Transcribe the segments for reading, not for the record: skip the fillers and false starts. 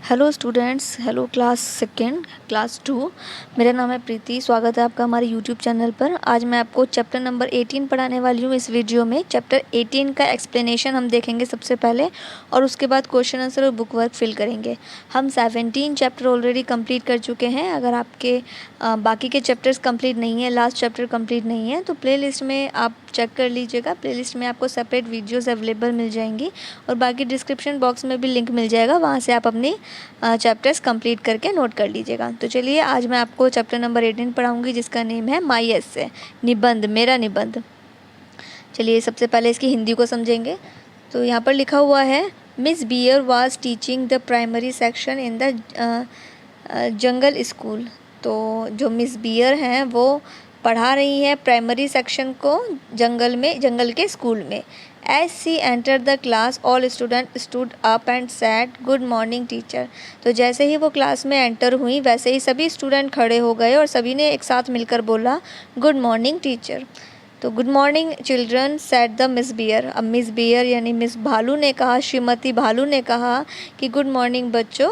Hello students, hello class second, class 2। मेरा नाम है प्रीति। स्वागत है आपका हमारे यूट्यूब चैनल पर। आज मैं आपको चैप्टर नंबर 18 पढ़ाने वाली हूँ। इस वीडियो में चैप्टर 18 का एक्सप्लेनेशन हम देखेंगे सबसे पहले, और उसके बाद क्वेश्चन आंसर और बुक वर्क फिल करेंगे। हम 17 चैप्टर ऑलरेडी कंप्लीट कर चुके हैं। अगर आपके बाकी के चैप्टर्स कंप्लीट नहीं है, लास्ट चैप्टर कंप्लीट नहीं है, तो प्लेलिस्ट में आप चेक कर लीजिएगा। प्लेलिस्ट में आपको सेपरेट वीडियोस अवेलेबल मिल जाएंगी, और बाकी डिस्क्रिप्शन बॉक्स में भी लिंक मिल जाएगा, वहाँ से आप अपनी चैप्टर्स कंप्लीट करके नोट कर लीजिएगा। तो चलिए, आज मैं आपको चैप्टर नंबर 18 पढ़ाऊंगी, जिसका नेम है माई एस्से, निबंध, मेरा निबंध। चलिए, सबसे पहले इसकी हिंदी को समझेंगे। तो यहाँ पर लिखा हुआ है, Miss beer was teaching the primary section in the jungle school. तो जो मिस बियर हैं वो पढ़ा रही हैं प्राइमरी सेक्शन को जंगल के स्कूल में। As she entered the class, all students stood up and said, "Good morning, teacher." तो जैसे ही वो क्लास में एंटर हुई, वैसे ही सभी स्टूडेंट खड़े हो गए और सभी ने एक साथ मिलकर बोला, "गुड मॉर्निंग टीचर।" तो good morning children, said the miss bear. अब मिस बियर यानी मिस भालू ने कहा, श्रीमती भालू ने कहा कि गुड मॉर्निंग बच्चों,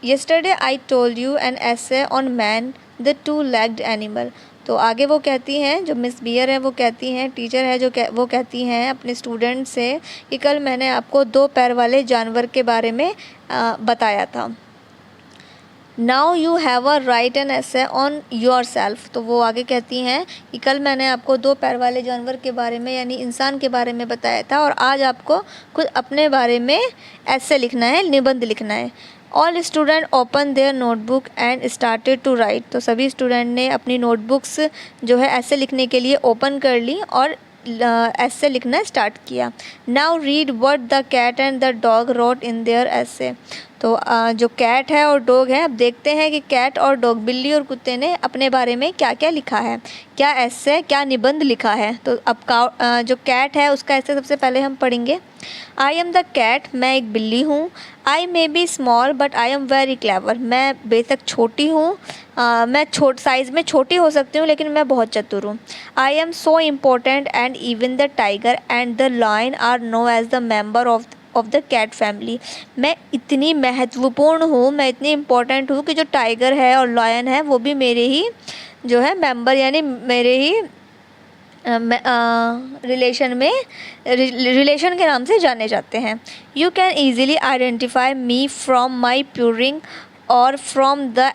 yesterday I told you an essay on man, the two-legged animal। तो आगे वो कहती हैं, जो मिस बियर है वो कहती हैं, टीचर है वो कहती हैं अपने स्टूडेंट से कि कल मैंने आपको दो पैर वाले जानवर के बारे में बताया था। Now you have a write an essay on your self. तो वो आगे कहती हैं कि कल मैंने आपको दो पैर वाले जानवर के बारे में यानी इंसान के बारे में बताया था, और आज आपको खुद अपने बारे में essay लिखना है, निबंध लिखना है। All student open their notebook and started to write. तो सभी स्टूडेंट ने अपनी नोटबुक्स जो है ऐसे लिखने के लिए ओपन कर ली और ऐसे लिखना स्टार्ट किया। Now read what the cat and the dog wrote in their essay. तो जो कैट है और डॉग है, अब देखते हैं कि कैट और डॉग, बिल्ली और कुत्ते ने अपने बारे में क्या क्या लिखा है, क्या ऐसे, क्या निबंध लिखा है। तो अब जो कैट है उसका ऐसे सबसे पहले हम पढ़ेंगे। आई एम द कैट, मैं एक बिल्ली हूँ। I may be small but I am very clever, मैं बेशक छोटी हूँ, मैं साइज़ में छोटी हो सकती हूँ, लेकिन मैं बहुत चतुर हूँ। I am so important and even the tiger and the lion are known as the member of the cat family. मैं इतनी महत्वपूर्ण हूँ, मैं इतनी इम्पोर्टेंट हूँ कि जो टाइगर है और लायन है वो भी मेरे ही जो है मेंबर, यानी मेरे ही रिलेशन के नाम से जाने जाते हैं। You can easily identify me from my purring और from the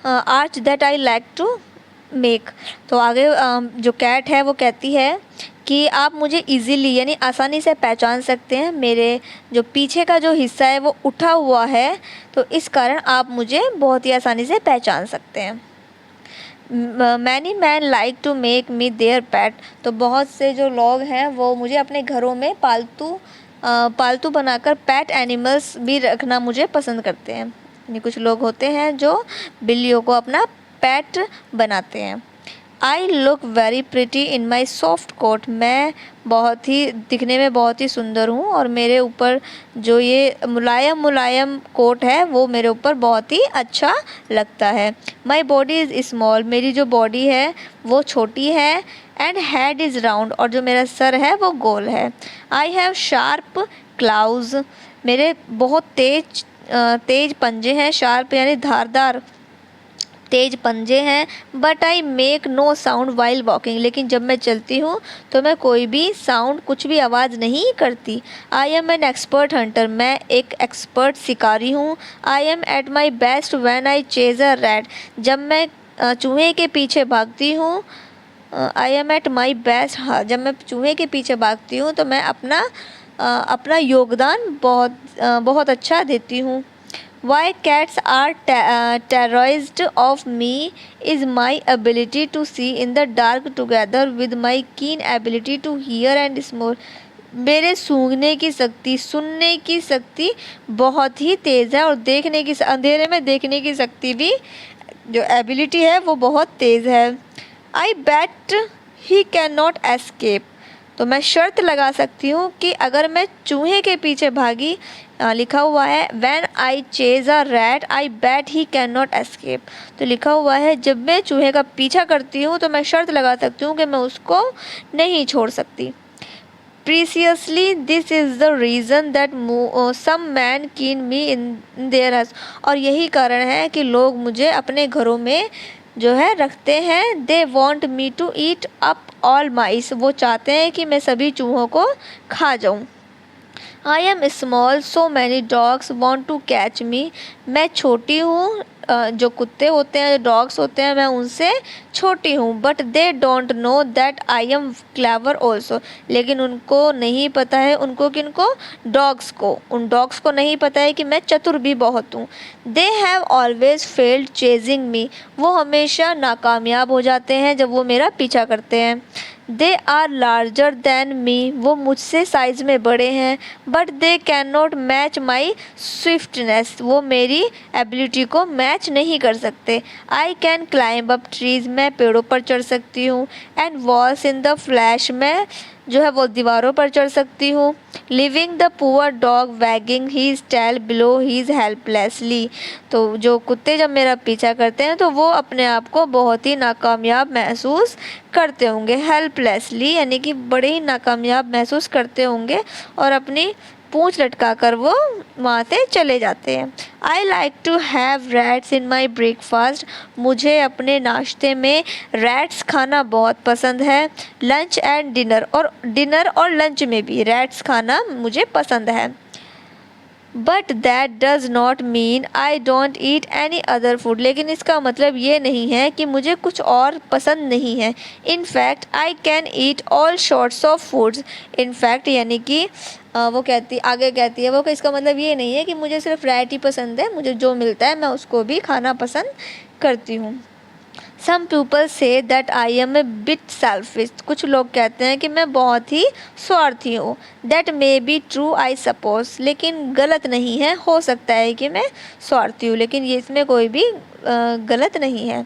arch that I like to make. तो आगे जो कैट है वो कहती है कि आप मुझे इजीली यानी आसानी से पहचान सकते हैं, मेरे जो पीछे का जो हिस्सा है वो उठा हुआ है, तो इस कारण आप मुझे बहुत ही आसानी से पहचान सकते हैं। Many man like to make me their pet. तो बहुत से जो लोग हैं वो मुझे अपने घरों में पालतू बनाकर पैट एनिमल्स भी रखना मुझे पसंद करते हैं। यानी कुछ लोग होते हैं जो बिल्लियों को अपना पैट बनाते हैं। I look very pretty in my soft coat, मैं बहुत ही दिखने में बहुत ही सुंदर हूँ, और मेरे ऊपर जो ये मुलायम मुलायम कोट है वो मेरे ऊपर बहुत ही अच्छा लगता है। माई बॉडी इज़ स्मॉल, मेरी जो बॉडी है वो छोटी है। एंड हेड इज़ राउंड, और जो मेरा सर है वो गोल है। आई हैव शार्प क्लाउज, मेरे बहुत तेज पंजे हैं। शार्प यानी धारदार, तेज पंजे हैं। But I make no sound while walking, लेकिन जब मैं चलती हूँ तो मैं कोई भी साउंड, कुछ भी आवाज़ नहीं करती। I am an expert Hunter, मैं एक एक्सपर्ट शिकारी हूँ। I M at my best when I chase a rat, जब मैं चूहे के पीछे भागती हूँ। I M at my best, हाँ, जब मैं चूहे के पीछे भागती हूँ तो मैं अपना योगदान बहुत अच्छा देती हूँ। Why cats are terrorized of me is my ability to see in the dark together with my keen ability to hear and smell। मेरे सूंघने की शक्ति, सुनने की शक्ति बहुत ही तेज़ है, और देखने की, अंधेरे में देखने की शक्ति भी, जो एबिलिटी है वो बहुत तेज़ है। I bet he can not escape, तो मैं शर्त लगा सकती हूँ कि अगर मैं चूहे के पीछे भागी, लिखा हुआ है when I chase a rat I bet he can not escape. तो लिखा हुआ है जब मैं चूहे का पीछा करती हूँ तो मैं शर्त लगा सकती हूँ कि मैं उसको नहीं छोड़ सकती। Precisely this is the reason that some man keen me in their house. और यही कारण है कि लोग मुझे अपने घरों में जो है रखते हैं। They want me to eat up all mice, वो चाहते हैं कि मैं सभी चूहों को खा जाऊँ। I am small so many dogs want to catch me, मैं छोटी हूँ, जो कुत्ते होते हैं, जो डॉग्स होते हैं, मैं उनसे छोटी हूँ। But they don't know that I M clever also, लेकिन उनको नहीं पता है, उनको किनको, डॉग्स को, उन डॉग्स को नहीं पता है कि मैं चतुर भी बहुत हूँ। They have always failed chasing me, वो हमेशा नाकामयाब हो जाते हैं जब वो मेरा पीछा करते हैं। They are larger than me, वो मुझसे साइज़ में बड़े हैं। But they can not match my swiftness, वो मेरी एबिलिटी को मैच नहीं कर सकते। I can climb up trees, मैं पेड़ों पर चढ़ सकती हूँ। And walls in the flash, मैं जो है वो दीवारों पर चढ़ सकती हूँ। Leaving the poor dog wagging his tail below his helplessly, तो जो कुत्ते जब मेरा पीछा करते हैं तो वो अपने आप को बहुत ही नाकामयाब महसूस करते होंगे। हेल्पलेसली यानी कि बड़े ही नाकामयाब महसूस करते होंगे और अपनी पूँछ लटका कर वो वहाँ से चले जाते हैं। I like to have rats in my breakfast, मुझे अपने नाश्ते में रैट्स खाना बहुत पसंद है। लंच एंड डिनर और लंच में भी रैट्स खाना मुझे पसंद है। But that does not mean I don't eat any other food, लेकिन इसका मतलब ये नहीं है कि मुझे कुछ और पसंद नहीं है। In fact I can eat all sorts of foods, in fact यानी कि वो आगे कहती है वो कि इसका मतलब ये नहीं है कि मुझे सिर्फ रैट ही पसंद है, मुझे जो मिलता है मैं उसको भी खाना पसंद करती हूँ। Some people say that I am a bit selfish, कुछ लोग कहते हैं कि मैं बहुत ही स्वार्थी हूँ। That may be true I suppose, लेकिन गलत नहीं है, हो सकता है कि मैं स्वार्थी हूँ, लेकिन ये इसमें कोई भी गलत नहीं है।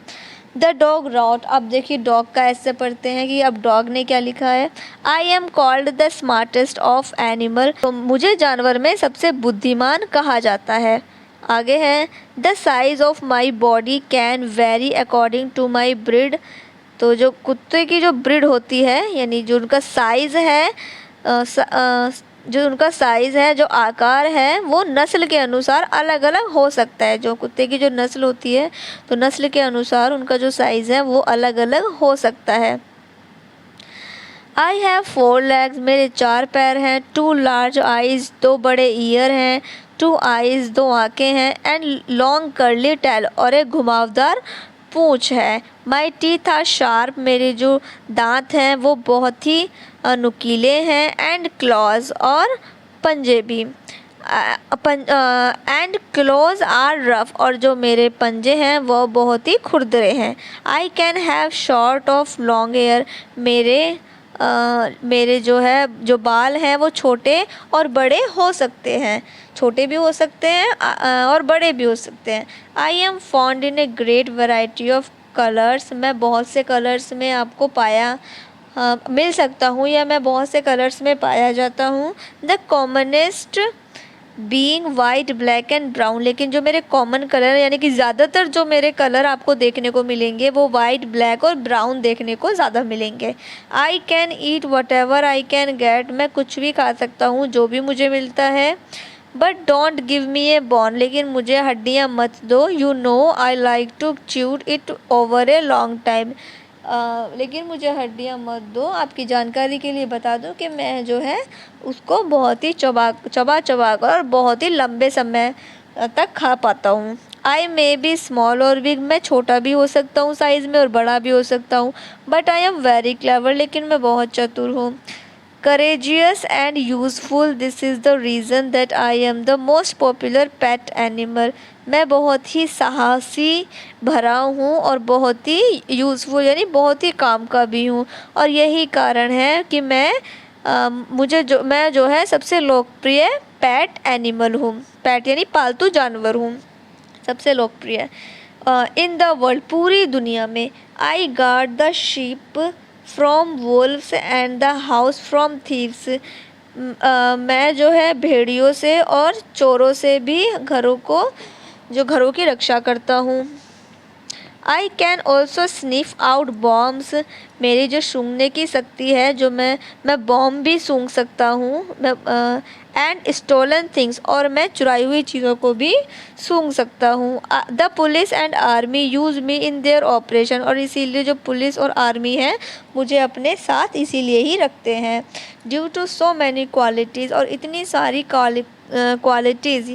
द डॉग रॉट, अब देखिए डॉग का ऐसे पढ़ते हैं कि अब डॉग ने क्या लिखा है। I am called the smartest of animal, तो मुझे जानवर में सबसे बुद्धिमान कहा जाता है। आगे है the size of my body can vary according to my breed, तो जो कुत्ते की जो ब्रीड होती है यानी जो उनका साइज़ है जो आकार है वो नस्ल के अनुसार अलग अलग हो सकता है। जो कुत्ते की जो नस्ल होती है तो नस्ल के अनुसार उनका जो साइज़ है वो अलग अलग हो सकता है। आई हैव 4 legs, मेरे 4 पैर हैं। 2 large eyes, 2 बड़े ईयर हैं। 2 eyes, 2 आँखें हैं। एंड लॉन्ग कर्ली टेल, और एक घुमावदार पूँछ है। माई टीथ आर शार्प, मेरे जो दांत हैं वो बहुत ही नुकीले हैं। एंड क्लॉज, और पंजे भी। एंड क्लोज आर रफ, और जो मेरे पंजे हैं वो बहुत ही खुरदरे हैं। I can have short of long hair, मेरे जो बाल हैं वो छोटे और बड़े हो सकते हैं, छोटे भी हो सकते हैं और बड़े भी हो सकते हैं। I am found in a great variety of colours, मैं बहुत से कलर्स में आपको मिल सकता हूँ या मैं बहुत से कलर्स में पाया जाता हूँ। The commonest being white black and brown, लेकिन जो मेरे कॉमन कलर यानी कि ज़्यादातर जो मेरे कलर आपको देखने को मिलेंगे वो वाइट ब्लैक और ब्राउन देखने को ज़्यादा मिलेंगे। आई can eat what ever I can get, मैं कुछ भी खा सकता हूँ जो भी मुझे मिलता है। But don't give me a bone, लेकिन मुझे हड्डियाँ मत दो। You know I like to chew it over a long time, लेकिन मुझे हड्डियाँ मत दो। आपकी जानकारी के लिए बता दूं कि मैं जो है उसको बहुत ही चबा कर और बहुत ही लंबे समय तक खा पाता हूँ। आई मे बी स्मॉल और बिग, मैं छोटा भी हो सकता हूँ साइज़ में और बड़ा भी हो सकता हूँ। But I am very clever, लेकिन मैं बहुत चतुर हूँ। courageous and useful, this is the reason that I am the most popular pet animal, मैं बहुत ही साहसी भरा हूँ और बहुत ही यूज़फुल यानी बहुत ही काम का भी हूँ, और यही कारण है कि मैं जो है सबसे लोकप्रिय पेट एनिमल हूँ। पेट यानी पालतू जानवर हूँ, सबसे लोकप्रिय इन द वर्ल्ड, पूरी दुनिया में। I guard the sheep from wolves and the house from thieves, मैं जो है भेड़ियों से और चोरों से भी घरों की रक्षा करता हूँ। I can also sniff out bombs, मेरी जो सूंघने की शक्ति है, जो मैं बॉम्ब भी सूंघ सकता हूँ। एंड स्टोलन थिंग्स, और मैं चुराई हुई चीज़ों को भी सूंघ सकता हूँ। The police and army use me in their operation, और इसीलिए जो पुलिस और आर्मी है मुझे अपने साथ इसीलिए ही रखते हैं। Due to so many qualities, और इतनी सारी क्वालिटीज़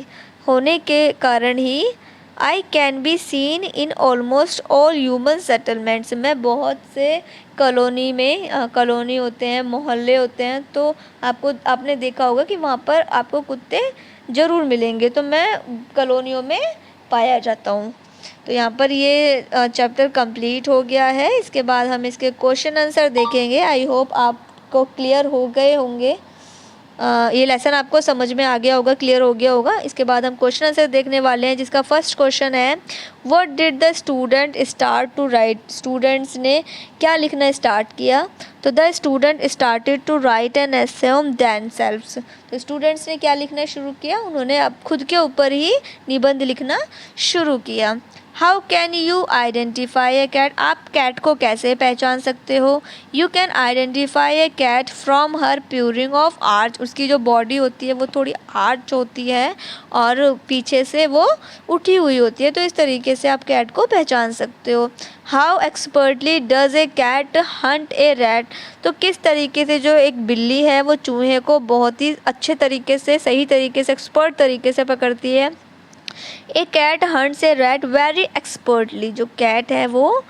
होने के कारण ही I can be seen in almost all human settlements, मैं बहुत से कॉलोनी होते हैं, मोहल्ले होते हैं, तो आपने देखा होगा कि वहाँ पर आपको कुत्ते ज़रूर मिलेंगे, तो मैं कॉलोनियों में पाया जाता हूँ। तो यहाँ पर ये चैप्टर कंप्लीट हो गया है। इसके बाद हम इसके क्वेश्चन आंसर देखेंगे। आई होप आपको क्लियर हो गए होंगे, ये लेसन आपको समझ में आ गया होगा, क्लियर हो गया होगा। इसके बाद हम क्वेश्चन आंसर देखने वाले हैं, जिसका फर्स्ट क्वेश्चन है what did the student start to write, students ने क्या लिखना स्टार्ट किया। तो the student started to write an essay on themselves, तो स्टूडेंट्स ने क्या लिखना शुरू किया, उन्होंने अब खुद के ऊपर ही निबंध लिखना शुरू किया। How can you identify a cat, आप कैट को कैसे पहचान सकते हो। You can identify a cat from her purring of arch, उसकी जो बॉडी होती है वो थोड़ी आर्च होती है और पीछे से वो उठी हुई होती है, तो इस तरीके से आप कैट को पहचान सकते हो। How expertly does a cat hunt a rat, तो किस तरीके से जो एक बिल्ली है वो चूहे को बहुत ही अच्छे तरीके से, सही तरीके से, एक्सपर्ट तरीके से पकड़ती है। ए कैट हंट्स ए रैट वेरी एक्सपर्टली, जो कैट है वो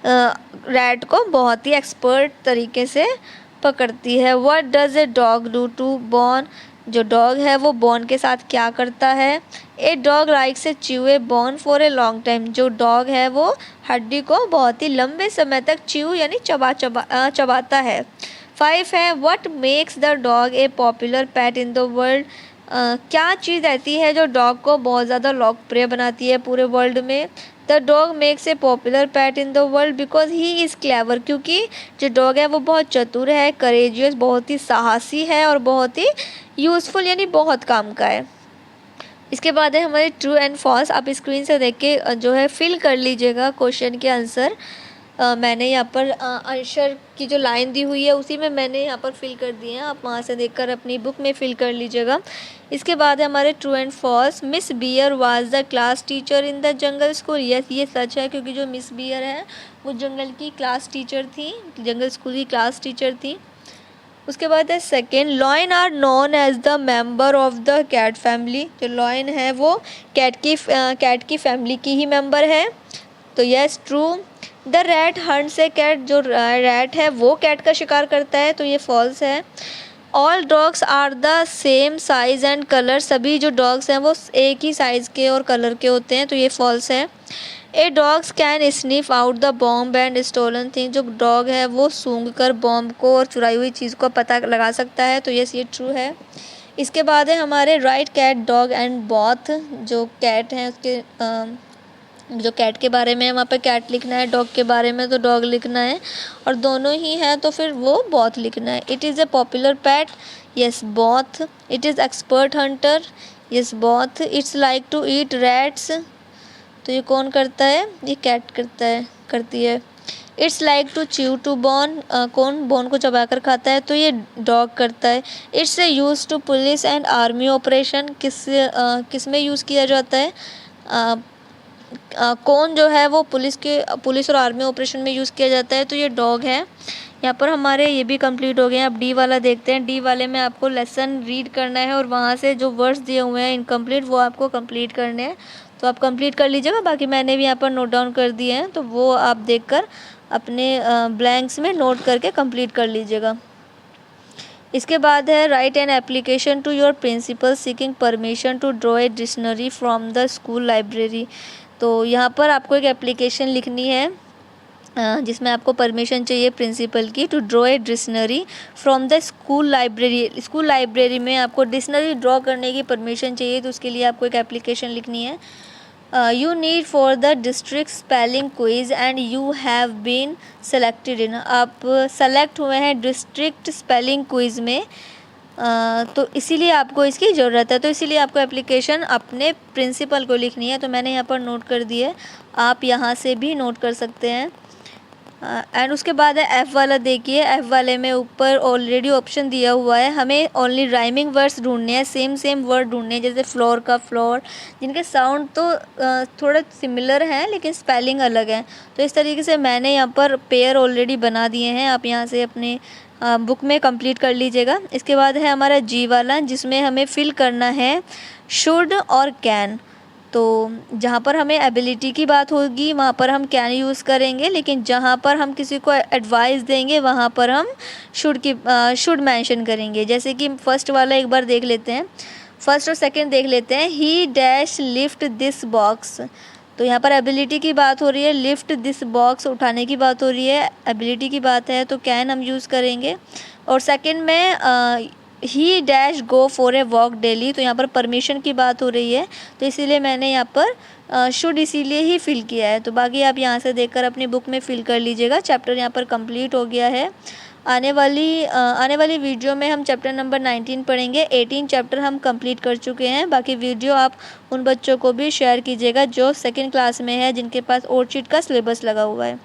रैट को बहुत ही एक्सपर्ट तरीके से पकड़ती है। What does a dog do to bone, जो डॉग है वो बॉन के साथ क्या करता है। A dog likes a chew a bone for a long time, जो डॉग है वो हड्डी को बहुत ही लंबे समय तक च्यू यानी चबाता है। 5 है what makes the dog A popular pet in the world, क्या चीज़ ऐसी है जो डॉग को बहुत ज़्यादा लोकप्रिय बनाती है पूरे वर्ल्ड में। The dog makes a popular pet in the world because he is clever, क्योंकि जो डॉग है वो बहुत चतुर है, करेजियस, बहुत ही साहसी है और बहुत ही यूज़फुल यानी बहुत काम का है। इसके बाद है हमारे ट्रू एंड फॉल्स, आप स्क्रीन से देख के जो है फिल कर लीजिएगा क्वेश्चन के आंसर। मैंने यहाँ पर आंसर की जो लाइन दी हुई है उसी में मैंने यहाँ पर फिल कर दिए हैं, आप वहाँ से देखकर अपनी बुक में फिल कर लीजिएगा। इसके बाद है हमारे true and false. Miss beer was the class teacher in the jungle school, yes ये सच है, क्योंकि जो मिस बियर है वो जंगल की क्लास टीचर थी, जंगल स्कूल की क्लास टीचर थी। उसके बाद है second, lion are known as the member of the cat family, जो लॉयन है वो कैट की फैमिली की ही मेंबर है, तो yes true. The rat hunts a cat, जो रैट है वो कैट का शिकार करता है, तो ये फॉल्स है। All dogs are the same size and colour, सभी जो डॉग्स हैं वो एक ही साइज़ के और कलर के होते हैं, तो ये फॉल्स है। A dogs can sniff out the bomb and stolen thing, जो डॉग है वो सूंघ कर बॉम्ब को और चुराई हुई चीज़ को पता लगा सकता है, तो यस ये ट्रू है। इसके बाद है हमारे write cat dog and both, जो कैट हैं उसके जो कैट के बारे में है वहाँ पे कैट लिखना है, डॉग के बारे में तो डॉग लिखना है, और दोनों ही हैं तो फिर वो बॉथ लिखना है। It is a popular pet, yes both. It is expert hunter, yes both. It's like to eat rats, तो ये कौन करता है, ये कैट करती है। It's like to chew to bone, कौन बॉन को चबाकर खाता है, तो ये डॉग करता है। It's a use to police and army operation, किस में यूज़ किया जाता है, कौन जो है वो पुलिस और आर्मी ऑपरेशन में यूज़ किया जाता है, तो ये डॉग है। यहाँ पर हमारे ये भी कंप्लीट हो गए हैं। अब डी वाला देखते हैं। डी वाले में आपको लेसन रीड करना है और वहाँ से जो वर्ड्स दिए हुए हैं इनकम्प्लीट वो आपको कंप्लीट करने हैं, तो आप कंप्लीट कर लीजिएगा। बाकी मैंने भी यहाँ पर नोट डाउन कर दिए हैं, तो वो आप देखकर अपने ब्लैंक्स में नोट करके कंप्लीट कर लीजिएगा। इसके बाद है write an application to your principal seeking permission to draw a dictionary from the school library, तो यहाँ पर आपको एक एप्लीकेशन लिखनी है जिसमें आपको परमिशन चाहिए प्रिंसिपल की to draw a dictionary from the school library. School library में आपको डिक्शनरी ड्रॉ करने की परमिशन चाहिए, तो उसके लिए आपको एक एप्लीकेशन लिखनी है। You need for the district spelling quiz and you have been selected in, आप सेलेक्ट हुए हैं डिस्ट्रिक्ट स्पेलिंग क्विज़ में तो इसीलिए आपको इसकी ज़रूरत है। तो इसीलिए आपको एप्लीकेशन अपने प्रिंसिपल को लिखनी है। तो मैंने यहाँ पर नोट कर दी है, आप यहाँ से भी नोट कर सकते हैं। एंड उसके बाद है एफ़ वाला। देखिए एफ़ वाले में ऊपर ऑलरेडी ऑप्शन दिया हुआ है, हमें ओनली राइमिंग वर्ड्स ढूंढने हैं, सेम वर्ड ढूंढने हैं। जैसे फ्लोर का फ्लोर, जिनके साउंड तो थोड़ा सिमिलर हैं लेकिन स्पेलिंग अलग है। तो इस तरीके से मैंने यहाँ पर पेयर ऑलरेडी बना दिए हैं, आप यहाँ से अपने बुक में कंप्लीट कर लीजिएगा। इसके बाद है हमारा जी वाला, जिसमें हमें फिल करना है शुड और कैन। तो जहाँ पर हमें एबिलिटी की बात होगी वहाँ पर हम कैन यूज़ करेंगे, लेकिन जहाँ पर हम किसी को एडवाइस देंगे वहाँ पर हम शुड मेंशन करेंगे। जैसे कि फर्स्ट वाला एक बार देख लेते हैं, फर्स्ट और सेकंड देख लेते हैं। ही डैश लिफ्ट दिस बॉक्स। तो यहाँ पर एबिलिटी की बात हो रही है, लिफ्ट दिस बॉक्स उठाने की बात हो रही है, एबिलिटी की बात है तो कैन हम यूज़ करेंगे। और सेकंड में ही dash go for a walk daily, तो यहाँ पर परमिशन की बात हो रही है, तो इसीलिए मैंने यहाँ पर शुड इसीलिए ही फिल किया है। तो बाकी आप यहाँ से देखकर अपनी बुक में फिल कर लीजिएगा। चैप्टर यहाँ पर कंप्लीट हो गया है। आने वाली वीडियो में हम चैप्टर नंबर 19 पढ़ेंगे। 18 चैप्टर हम कंप्लीट कर चुके हैं। बाकी वीडियो आप उन बच्चों को भी शेयर कीजिएगा जो सेकंड क्लास में है, जिनके पास वर्कशीट का सिलेबस लगा हुआ है।